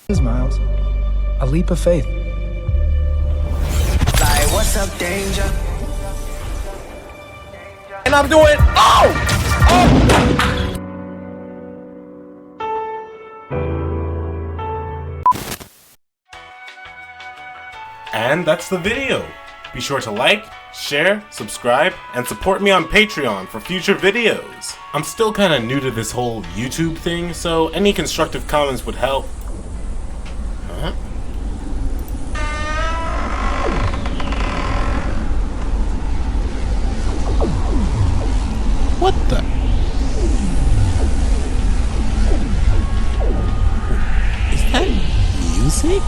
is Miles. A leap of faith. Like, what's up, danger? And I'm doing, oh! And that's the video. Be sure to like, share, subscribe, and support me on Patreon for future videos. I'm still kinda new to this whole YouTube thing, so any constructive comments would help. Huh? What the? Is that music?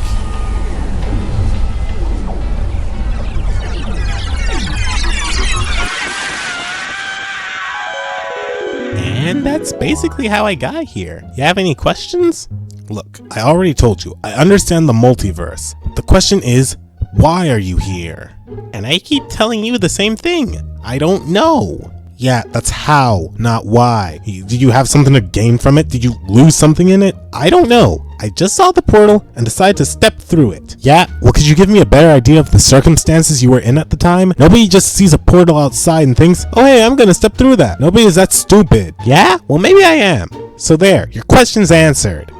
And that's basically how I got here. You have any questions? Look, I already told you, I understand the multiverse. The question is, why are you here? And I keep telling you the same thing. I don't know. Yeah, that's how, not why. Did you have something to gain from it? Did you lose something in it? I don't know. I just saw the portal and decided to step through it. Yeah, well, could you give me a better idea of the circumstances you were in at the time? Nobody just sees a portal outside and thinks, oh hey, I'm gonna step through that. Nobody is that stupid. Yeah? Well, maybe I am. So there, your question's answered.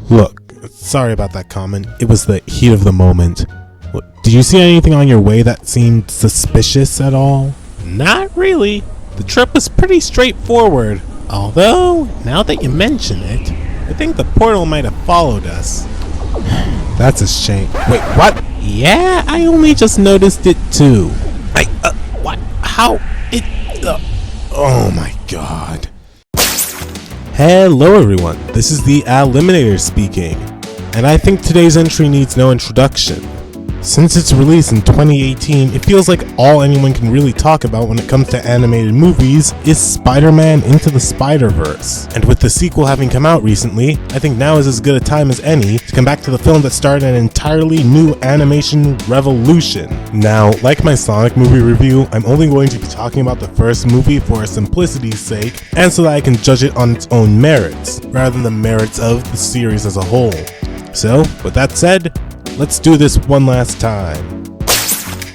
Look, sorry about that comment. It was the heat of the moment. Did you see anything on your way that seemed suspicious at all? Not really. The trip was pretty straightforward. Although, now that you mention it, I think the portal might have followed us. That's a shame. Wait, what? Yeah, I only just noticed it too. What? How? Oh my god. Hello everyone, this is the Eliminator speaking, and I think today's entry needs no introduction. Since its release in 2018, it feels like all anyone can really talk about when it comes to animated movies is Spider-Man Into the Spider-Verse. And with the sequel having come out recently, I think now is as good a time as any to come back to the film that started an entirely new animation revolution. Now, like my Sonic movie review, I'm only going to be talking about the first movie for simplicity's sake, and so that I can judge it on its own merits, rather than the merits of the series as a whole. So, with that said, let's do this one last time.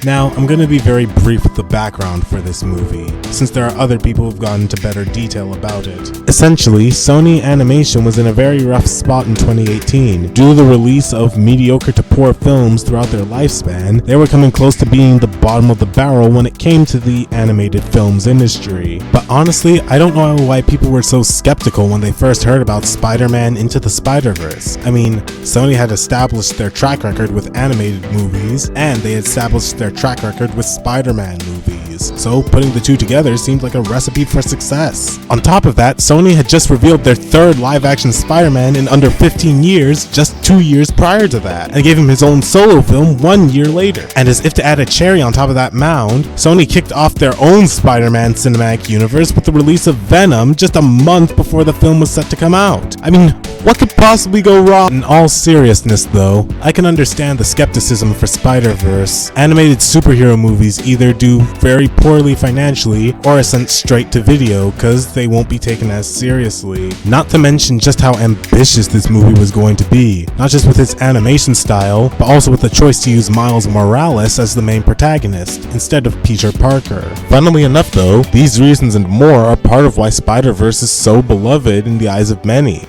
Now, I'm going to be very brief with the background for this movie, since there are other people who've gone into better detail about it. Essentially, Sony Animation was in a very rough spot in 2018. Due to the release of mediocre to poor films throughout their lifespan, they were coming close to being the bottom of the barrel when it came to the animated films industry. But honestly, I don't know why people were so skeptical when they first heard about Spider-Man Into the Spider-Verse. I mean, Sony had established their track record with animated movies, and they had established their track record with Spider-Man movies, so putting the two together seemed like a recipe for success. On top of that, Sony had just revealed their third live-action Spider-Man in under 15 years, just 2 years prior to that, and gave him his own solo film 1 year later. And as if to add a cherry on top of that mound, Sony kicked off their own Spider-Man cinematic universe with the release of Venom just a month before the film was set to come out. I mean, what could possibly go wrong? In all seriousness though, I can understand the skepticism for Spider-Verse. Animated superhero movies either do very poorly financially or are sent straight to video because they won't be taken as seriously. Not to mention just how ambitious this movie was going to be, not just with its animation style, but also with the choice to use Miles Morales as the main protagonist instead of Peter Parker. Funnily enough though, these reasons and more are part of why Spider-Verse is so beloved in the eyes of many.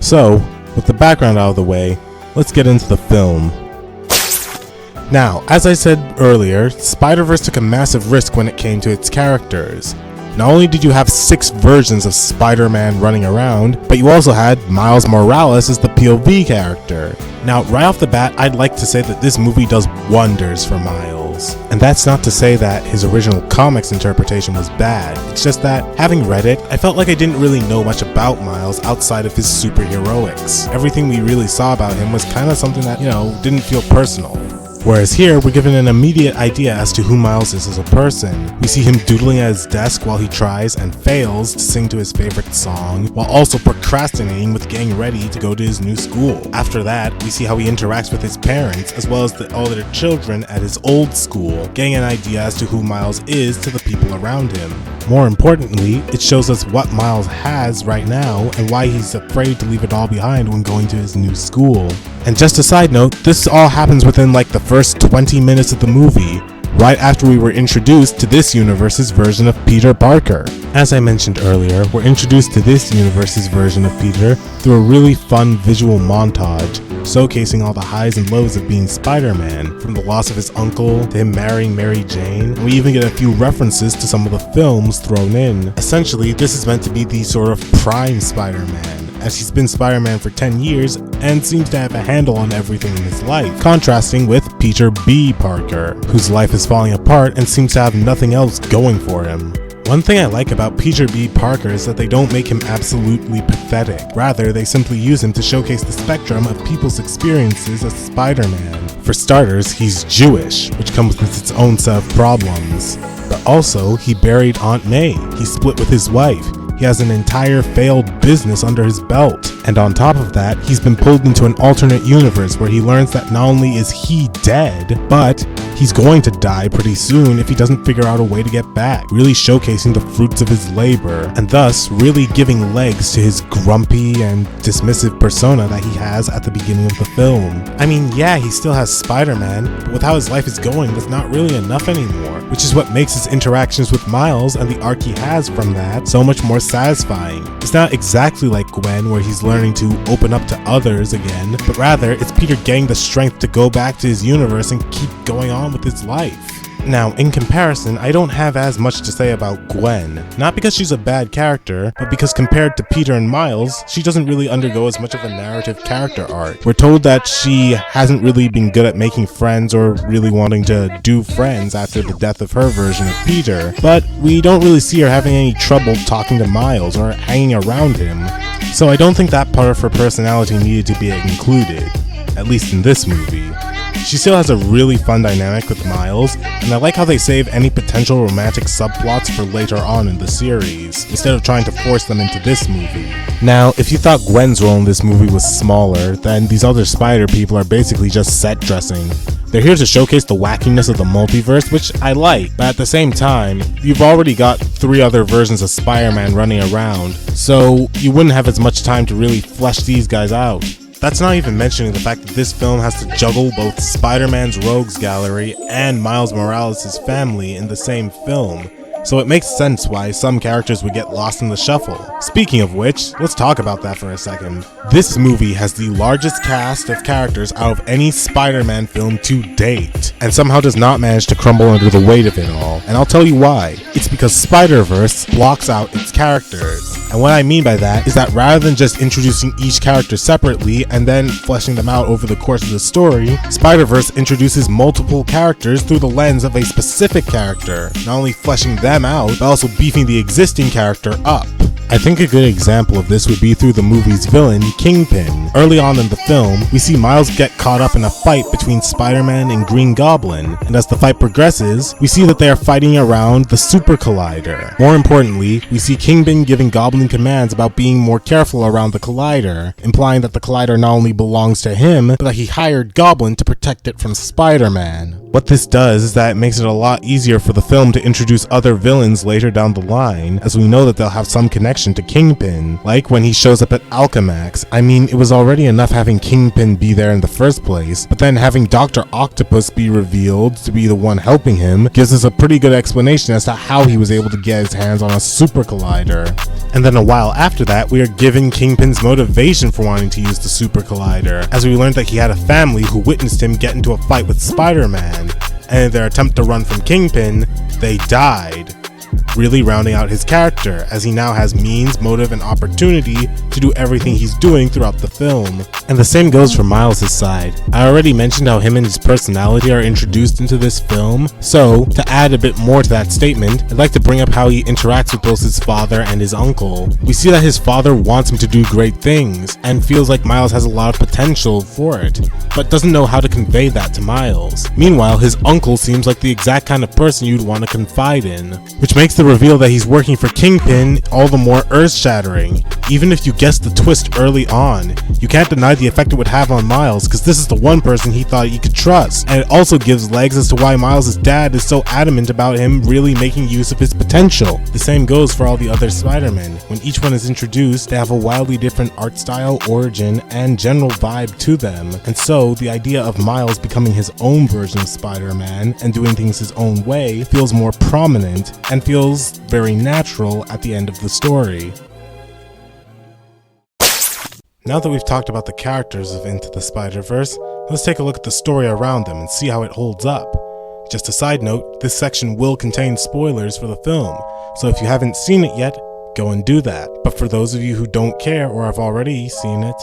So, with the background out of the way, let's get into the film. Now, as I said earlier, Spider-Verse took a massive risk when it came to its characters. Not only did you have 6 versions of Spider-Man running around, but you also had Miles Morales as the POV character. Now, right off the bat, I'd like to say that this movie does wonders for Miles. And that's not to say that his original comics interpretation was bad, it's just that, having read it, I felt like I didn't really know much about Miles outside of his superheroics. Everything we really saw about him was kind of something that, didn't feel personal. Whereas here, we're given an immediate idea as to who Miles is as a person. We see him doodling at his desk while he tries and fails to sing to his favorite song, while also procrastinating with getting ready to go to his new school. After that, we see how he interacts with his parents, as well as the other children at his old school, getting an idea as to who Miles is to the people around him. More importantly, it shows us what Miles has right now and why he's afraid to leave it all behind when going to his new school. And just a side note, this all happens within like the first 20 minutes of the movie, right after we were introduced to this universe's version of Peter Parker. As I mentioned earlier, we're introduced to this universe's version of Peter through a really fun visual montage, showcasing all the highs and lows of being Spider-Man, from the loss of his uncle to him marrying Mary Jane, and we even get a few references to some of the films thrown in. Essentially, this is meant to be the sort of prime Spider-Man, as he's been Spider-Man for 10 years and seems to have a handle on everything in his life, contrasting with Peter B. Parker, whose life is falling apart and seems to have nothing else going for him. One thing I like about Peter B. Parker is that they don't make him absolutely pathetic. Rather, they simply use him to showcase the spectrum of people's experiences as Spider-Man. For starters, he's Jewish, which comes with its own set of problems. But also, he buried Aunt May. He split with his wife. He has an entire failed business under his belt. And on top of that, he's been pulled into an alternate universe where he learns that not only is he dead, but he's going to die pretty soon if he doesn't figure out a way to get back, really showcasing the fruits of his labor, and thus really giving legs to his grumpy and dismissive persona that he has at the beginning of the film. I mean, yeah, he still has Spider-Man, but with how his life is going, that's not really enough anymore, which is what makes his interactions with Miles and the arc he has from that so much more satisfying. It's not exactly like Gwen, where he's learning to open up to others again, but rather it's Peter getting the strength to go back to his universe and keep going on with his life. Now, in comparison, I don't have as much to say about Gwen, not because she's a bad character, but because compared to Peter and Miles, she doesn't really undergo as much of a narrative character arc. We're told that she hasn't really been good at making friends or really wanting to do friends after the death of her version of Peter, but we don't really see her having any trouble talking to Miles or hanging around him, so I don't think that part of her personality needed to be included, at least in this movie. She still has a really fun dynamic with Miles, and I like how they save any potential romantic subplots for later on in the series, instead of trying to force them into this movie. Now, if you thought Gwen's role in this movie was smaller, then these other spider people are basically just set dressing. They're here to showcase the wackiness of the multiverse, which I like, but at the same time, you've already got 3 other versions of Spider-Man running around, so you wouldn't have as much time to really flesh these guys out. That's not even mentioning the fact that this film has to juggle both Spider-Man's rogues gallery and Miles Morales' family in the same film, so it makes sense why some characters would get lost in the shuffle. Speaking of which, let's talk about that for a second. This movie has the largest cast of characters out of any Spider-Man film to date, and somehow does not manage to crumble under the weight of it all, and I'll tell you why. It's because Spider-Verse blocks out its characters. And what I mean by that is that rather than just introducing each character separately and then fleshing them out over the course of the story, Spider-Verse introduces multiple characters through the lens of a specific character, not only fleshing them out, but also beefing the existing character up. I think a good example of this would be through the movie's villain, Kingpin. Early on in the film, we see Miles get caught up in a fight between Spider-Man and Green Goblin, and as the fight progresses, we see that they are fighting around the Super Collider. More importantly, we see Kingpin giving Goblin commands about being more careful around the Collider, implying that the Collider not only belongs to him, but that he hired Goblin to protect it from Spider-Man. What this does is that it makes it a lot easier for the film to introduce other villains later down the line, as we know that they'll have some connection to Kingpin, like when he shows up at Alchemax. I mean, it was already enough having Kingpin be there in the first place, but then having Dr. Octopus be revealed to be the one helping him gives us a pretty good explanation as to how he was able to get his hands on a Super Collider. And then a while after that, we are given Kingpin's motivation for wanting to use the Super Collider, as we learned that he had a family who witnessed him get into a fight with Spider-Man, and in their attempt to run from Kingpin, they died. really rounding out his character, as he now has means, motive, and opportunity to do everything he's doing throughout the film. And the same goes for Miles' side. I already mentioned how him and his personality are introduced into this film, so to add a bit more to that statement, I'd like to bring up how he interacts with both his father and his uncle. We see that his father wants him to do great things, and feels like Miles has a lot of potential for it, but doesn't know how to convey that to Miles. Meanwhile, his uncle seems like the exact kind of person you'd want to confide in, which makes the reveal that he's working for Kingpin all the more earth-shattering. Even if you guess the twist early on, you can't deny the effect it would have on Miles, because this is the one person he thought he could trust, and it also gives legs as to why Miles' dad is so adamant about him really making use of his potential. The same goes for all the other Spider-Men. When each one is introduced, they have a wildly different art style, origin, and general vibe to them, and so the idea of Miles becoming his own version of Spider-Man and doing things his own way feels more prominent and feels very natural at the end of the story. Now that we've talked about the characters of Into the Spider-Verse, let's take a look at the story around them and see how it holds up. Just a side note, this section will contain spoilers for the film, so if you haven't seen it yet, go and do that. But for those of you who don't care or have already seen it,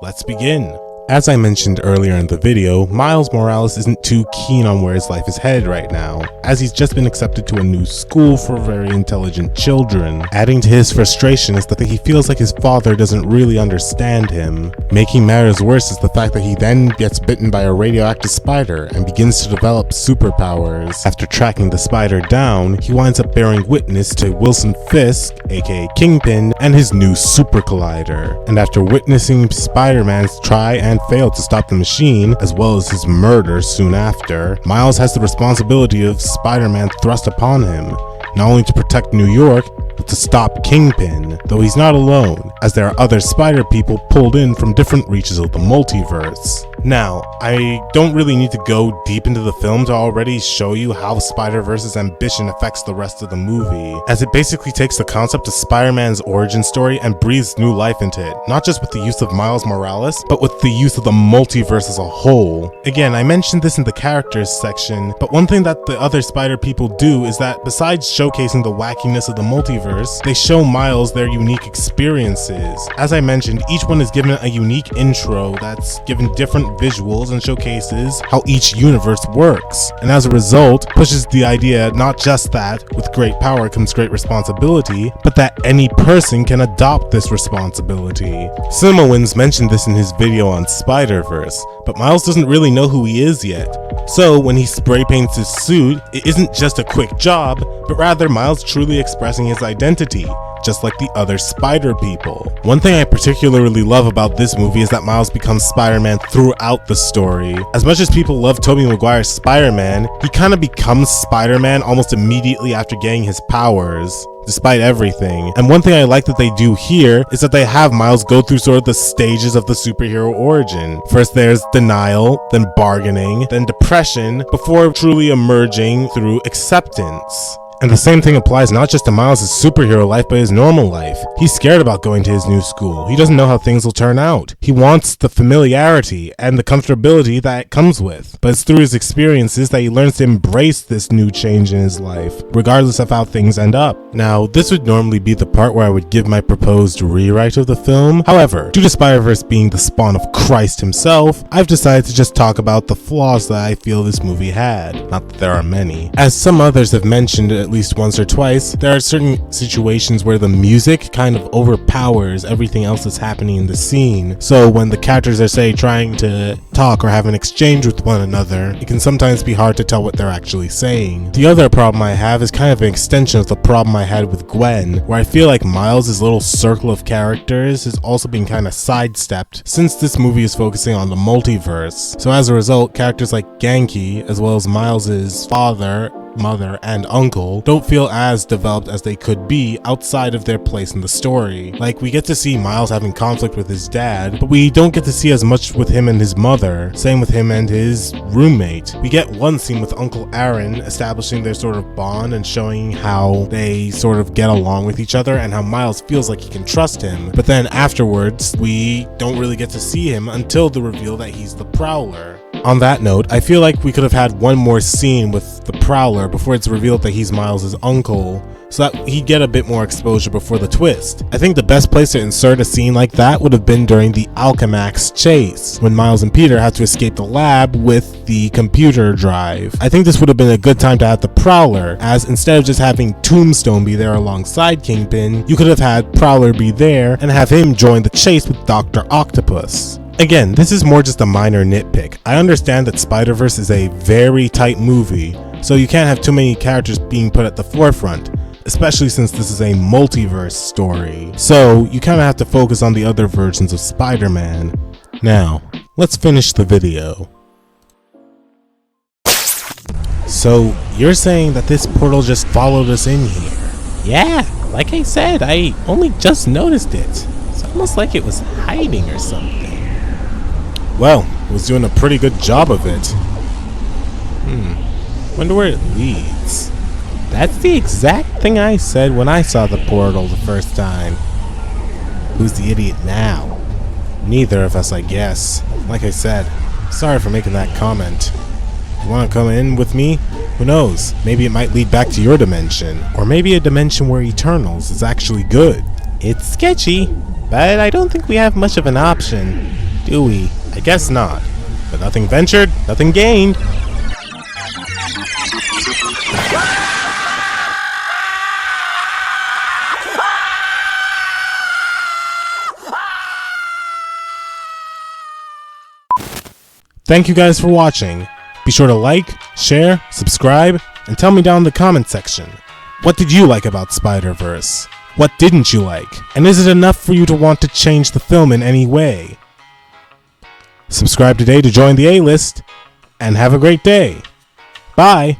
let's begin. As I mentioned earlier in the video, Miles Morales isn't too keen on where his life is headed right now, as he's just been accepted to a new school for very intelligent children. Adding to his frustration is that he feels like his father doesn't really understand him. Making matters worse is the fact that he then gets bitten by a radioactive spider and begins to develop superpowers. After tracking the spider down, he winds up bearing witness to Wilson Fisk, aka Kingpin, and his new super collider. And after witnessing Spider-Man's try and fail to stop the machine, as well as his murder soon after, Miles has the responsibility of Spider-Man thrust upon him, not only to protect New York, but to stop Kingpin, though he's not alone, as there are other spider people pulled in from different reaches of the multiverse. Now, I don't really need to go deep into the film to already show you how Spider-Verse's ambition affects the rest of the movie, as it basically takes the concept of Spider-Man's origin story and breathes new life into it, not just with the use of Miles Morales, but with the use of the multiverse as a whole. Again, I mentioned this in the characters section, but one thing that the other spider people do is that besides showcasing the wackiness of the multiverse, they show Miles their unique experiences. As I mentioned, each one is given a unique intro that's given different visuals and showcases how each universe works, and as a result pushes the idea not just that with great power comes great responsibility, but that any person can adopt this responsibility. CinemaWins mentioned this in his video on Spider-Verse, but Miles doesn't really know who he is yet. So when he spray paints his suit, it isn't just a quick job, but rather Miles truly expressing his identity, just like the other spider people. One thing I particularly love about this movie is that Miles becomes Spider-Man throughout the story. As much as people love Tobey Maguire's Spider-Man, he kind of becomes Spider-Man almost immediately after getting his powers, despite everything. And one thing I like that they do here is that they have Miles go through sort of the stages of the superhero origin. First there's denial, then bargaining, then depression, before truly emerging through acceptance. And the same thing applies not just to Miles' superhero life, but his normal life. He's scared about going to his new school. He doesn't know how things will turn out. He wants the familiarity and the comfortability that it comes with. But it's through his experiences that he learns to embrace this new change in his life, regardless of how things end up. Now, this would normally be the part where I would give my proposed rewrite of the film. However, due to Spider-Verse being the spawn of Christ himself, I've decided to just talk about the flaws that I feel this movie had. Not that there are many. As some others have mentioned at least once or twice, there are certain situations where the music kind of overpowers everything else that's happening in the scene. So when the characters are, say, trying to talk or have an exchange with one another, it can sometimes be hard to tell what they're actually saying. The other problem I have is kind of an extension of the problem I had with Gwen, where I feel like Miles' little circle of characters is also being kind of sidestepped since this movie is focusing on the multiverse. So as a result, characters like Genki, as well as Miles' father, mother, and uncle don't feel as developed as they could be outside of their place in the story. Like, we get to see Miles having conflict with his dad, but we don't get to see as much with him and his mother. Same with him and his roommate. We get one scene with Uncle Aaron establishing their sort of bond and showing how they sort of get along with each other and how Miles feels like he can trust him. But then afterwards, we don't really get to see him until the reveal that he's the Prowler. On that note, I feel like we could have had one more scene with the Prowler before it's revealed that he's Miles' uncle, so that he'd get a bit more exposure before the twist. I think the best place to insert a scene like that would have been during the Alchemax chase, when Miles and Peter had to escape the lab with the computer drive. I think this would have been a good time to have the Prowler, as instead of just having Tombstone be there alongside Kingpin, you could have had Prowler be there and have him join the chase with Dr. Octopus. Again, this is more just a minor nitpick. I understand that Spider-Verse is a very tight movie, so you can't have too many characters being put at the forefront, especially since this is a multiverse story. So you kind of have to focus on the other versions of Spider-Man. Now, let's finish the video. So you're saying that this portal just followed us in here? Yeah, like I said, I only just noticed it. It's almost like it was hiding or something. Well, it was doing a pretty good job of it. Wonder where it leads. That's the exact thing I said when I saw the portal the first time. Who's the idiot now? Neither of us, I guess. Like I said, sorry for making that comment. You want to come in with me? Who knows? Maybe it might lead back to your dimension. Or maybe a dimension where Eternals is actually good. It's sketchy, but I don't think we have much of an option, do we? I guess not. But nothing ventured, nothing gained. Thank you guys for watching. Be sure to like, share, subscribe, and tell me down in the comment section. What did you like about Spider-Verse? What didn't you like? And is it enough for you to want to change the film in any way? Subscribe today to join the A-list, and have a great day. Bye!